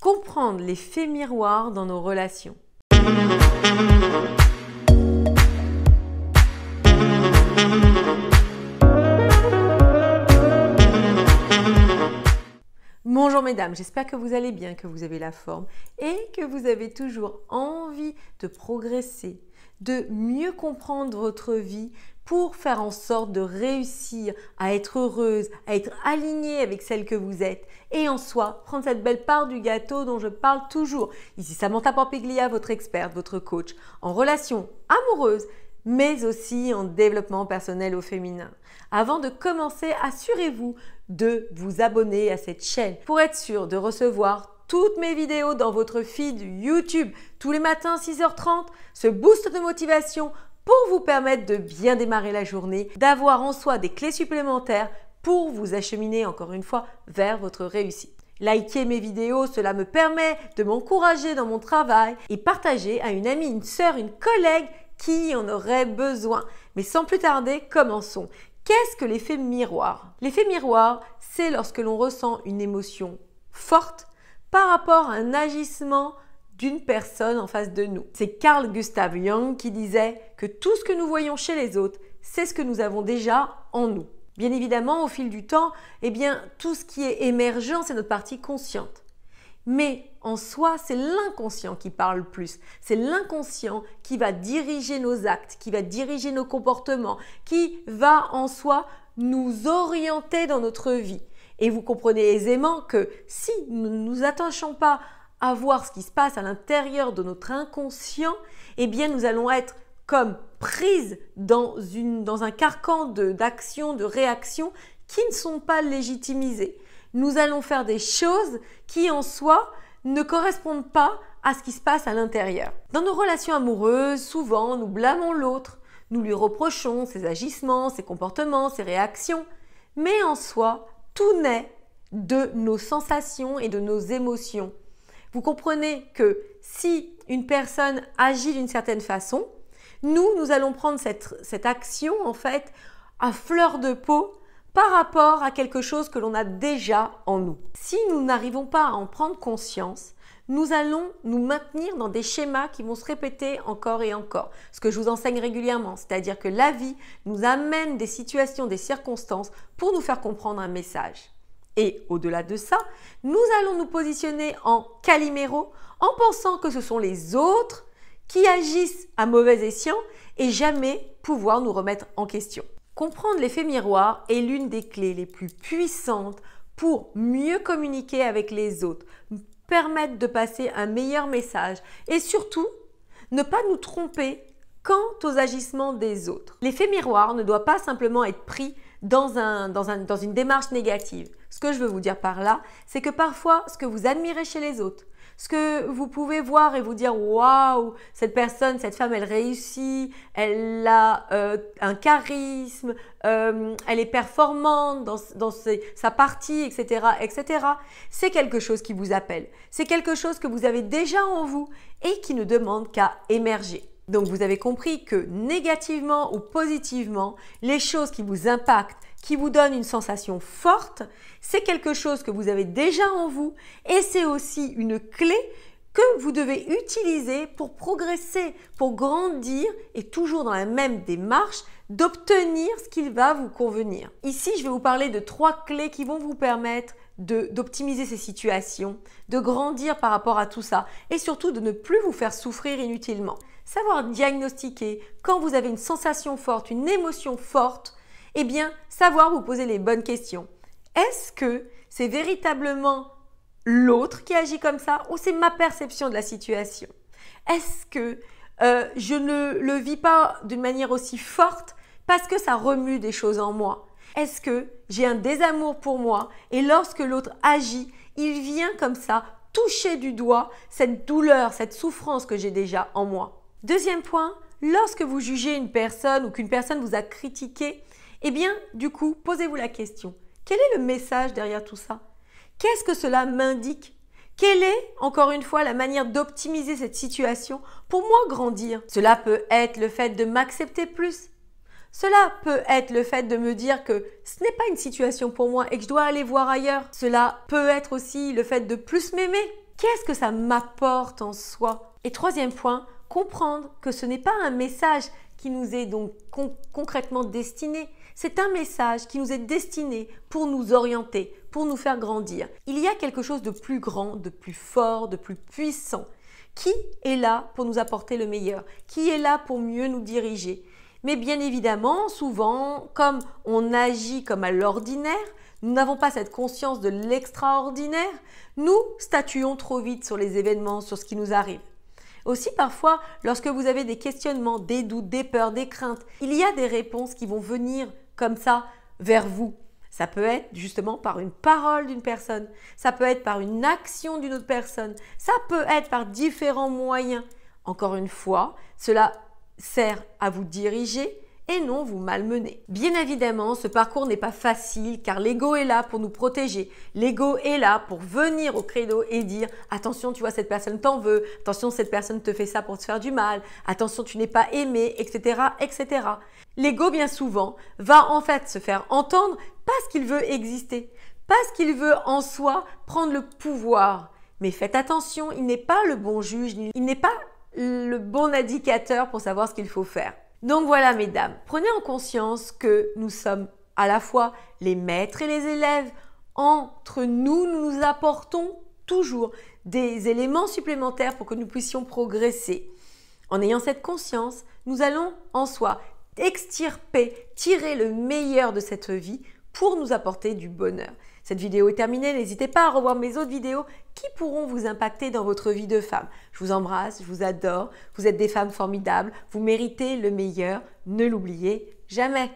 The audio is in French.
Comprendre l'effet miroir dans nos relations. Bonjour mesdames, j'espère que vous allez bien, que vous avez la forme et que vous avez toujours envie de progresser, de mieux comprendre votre vie pour faire en sorte de réussir à être heureuse, à être alignée avec celle que vous êtes et en soi, prendre cette belle part du gâteau dont je parle toujours. Ici Samantha Pampiglia, votre experte, votre coach en relations amoureuses, mais aussi en développement personnel au féminin. Avant de commencer, assurez-vous de vous abonner à cette chaîne pour être sûr de recevoir toutes mes vidéos dans votre feed YouTube tous les matins 6h30, ce boost de motivation pour vous permettre de bien démarrer la journée, d'avoir en soi des clés supplémentaires pour vous acheminer encore une fois vers votre réussite. Likez mes vidéos, cela me permet de m'encourager dans mon travail et partager à une amie, une sœur, une collègue qui en aurait besoin. Mais sans plus tarder, commençons. Qu'est-ce que l'effet miroir? L'effet miroir, c'est lorsque l'on ressent une émotion forte par rapport à un agissement d'une personne en face de nous. C'est Carl Gustav Jung qui disait que tout ce que nous voyons chez les autres, c'est ce que nous avons déjà en nous. Bien évidemment, au fil du temps, tout ce qui est émergent, c'est notre partie consciente. Mais en soi, c'est l'inconscient qui parle le plus. C'est l'inconscient qui va diriger nos actes, qui va diriger nos comportements, qui va en soi nous orienter dans notre vie. Et vous comprenez aisément que si nous ne nous attachons pas à voir ce qui se passe à l'intérieur de notre inconscient, nous allons être comme prises dans un carcan d'actions, de réactions qui ne sont pas légitimisées. Nous allons faire des choses qui en soi ne correspondent pas à ce qui se passe à l'intérieur. Dans nos relations amoureuses, souvent nous blâmons l'autre, nous lui reprochons ses agissements, ses comportements, ses réactions, mais en soi, tout naît de nos sensations et de nos émotions. Vous comprenez que si une personne agit d'une certaine façon, nous allons prendre cette action en fait à fleur de peau par rapport à quelque chose que l'on a déjà en nous. Si nous n'arrivons pas à en prendre conscience, nous allons nous maintenir dans des schémas qui vont se répéter encore et encore. Ce que je vous enseigne régulièrement, c'est-à-dire que la vie nous amène des situations, des circonstances pour nous faire comprendre un message. Et au-delà de ça, nous allons nous positionner en caliméro en pensant que ce sont les autres qui agissent à mauvais escient et jamais pouvoir nous remettre en question. Comprendre l'effet miroir est l'une des clés les plus puissantes pour mieux communiquer avec les autres, permettre de passer un meilleur message et surtout ne pas nous tromper quant aux agissements des autres. L'effet miroir ne doit pas simplement être pris dans une démarche négative. Ce que je veux vous dire par là, c'est que parfois, ce que vous admirez chez les autres, ce que vous pouvez voir et vous dire « Waouh, cette personne, cette femme, elle réussit, elle a un charisme, elle est performante dans sa partie, etc. etc. » C'est quelque chose qui vous appelle. C'est quelque chose que vous avez déjà en vous et qui ne demande qu'à émerger. Donc, vous avez compris que négativement ou positivement, les choses qui vous impactent, qui vous donnent une sensation forte, c'est quelque chose que vous avez déjà en vous et c'est aussi une clé que vous devez utiliser pour progresser, pour grandir et toujours dans la même démarche d'obtenir ce qu'il va vous convenir. Ici, je vais vous parler de 3 clés qui vont vous permettre d'optimiser ces situations, de grandir par rapport à tout ça et surtout de ne plus vous faire souffrir inutilement. Savoir diagnostiquer quand vous avez une sensation forte, une émotion forte, savoir vous poser les bonnes questions. Est-ce que c'est véritablement l'autre qui agit comme ça ou c'est ma perception de la situation? Est-ce que je ne le vis pas d'une manière aussi forte parce que ça remue des choses en moi? Est-ce que j'ai un désamour pour moi et lorsque l'autre agit, il vient comme ça toucher du doigt cette douleur, cette souffrance que j'ai déjà en moi? Deuxième point, lorsque vous jugez une personne ou qu'une personne vous a critiqué, du coup, posez-vous la question. Quel est le message derrière tout ça? Qu'est-ce que cela m'indique? Quelle est, encore une fois, la manière d'optimiser cette situation pour moi grandir? Cela peut être le fait de m'accepter plus. Cela peut être le fait de me dire que ce n'est pas une situation pour moi et que je dois aller voir ailleurs. Cela peut être aussi le fait de plus m'aimer. Qu'est-ce que ça m'apporte en soi? Et troisième point, comprendre que ce n'est pas un message qui nous est donc concrètement destiné. C'est un message qui nous est destiné pour nous orienter, pour nous faire grandir. Il y a quelque chose de plus grand, de plus fort, de plus puissant qui est là pour nous apporter le meilleur, qui est là pour mieux nous diriger. Mais bien évidemment, souvent, comme on agit comme à l'ordinaire, nous n'avons pas cette conscience de l'extraordinaire, nous statuons trop vite sur les événements, sur ce qui nous arrive. Aussi parfois, lorsque vous avez des questionnements, des doutes, des peurs, des craintes, il y a des réponses qui vont venir comme ça vers vous. Ça peut être justement par une parole d'une personne, ça peut être par une action d'une autre personne, ça peut être par différents moyens. Encore une fois, cela sert à vous diriger et non vous malmener. Bien évidemment, ce parcours n'est pas facile car l'ego est là pour nous protéger. L'ego est là pour venir au credo et dire « Attention, tu vois, cette personne t'en veut. Attention, cette personne te fait ça pour te faire du mal. Attention, tu n'es pas aimé, etc. etc. » L'ego, bien souvent, va en fait se faire entendre parce qu'il veut exister, parce qu'il veut en soi prendre le pouvoir. Mais faites attention, il n'est pas le bon juge, il n'est pas le bon indicateur pour savoir ce qu'il faut faire. Donc voilà mesdames, prenez en conscience que nous sommes à la fois les maîtres et les élèves. Entre nous, nous nous apportons toujours des éléments supplémentaires pour que nous puissions progresser. En ayant cette conscience, nous allons en soi extirper, tirer le meilleur de cette vie pour nous apporter du bonheur. Cette vidéo est terminée, n'hésitez pas à revoir mes autres vidéos qui pourront vous impacter dans votre vie de femme. Je vous embrasse, je vous adore, vous êtes des femmes formidables, vous méritez le meilleur, ne l'oubliez jamais.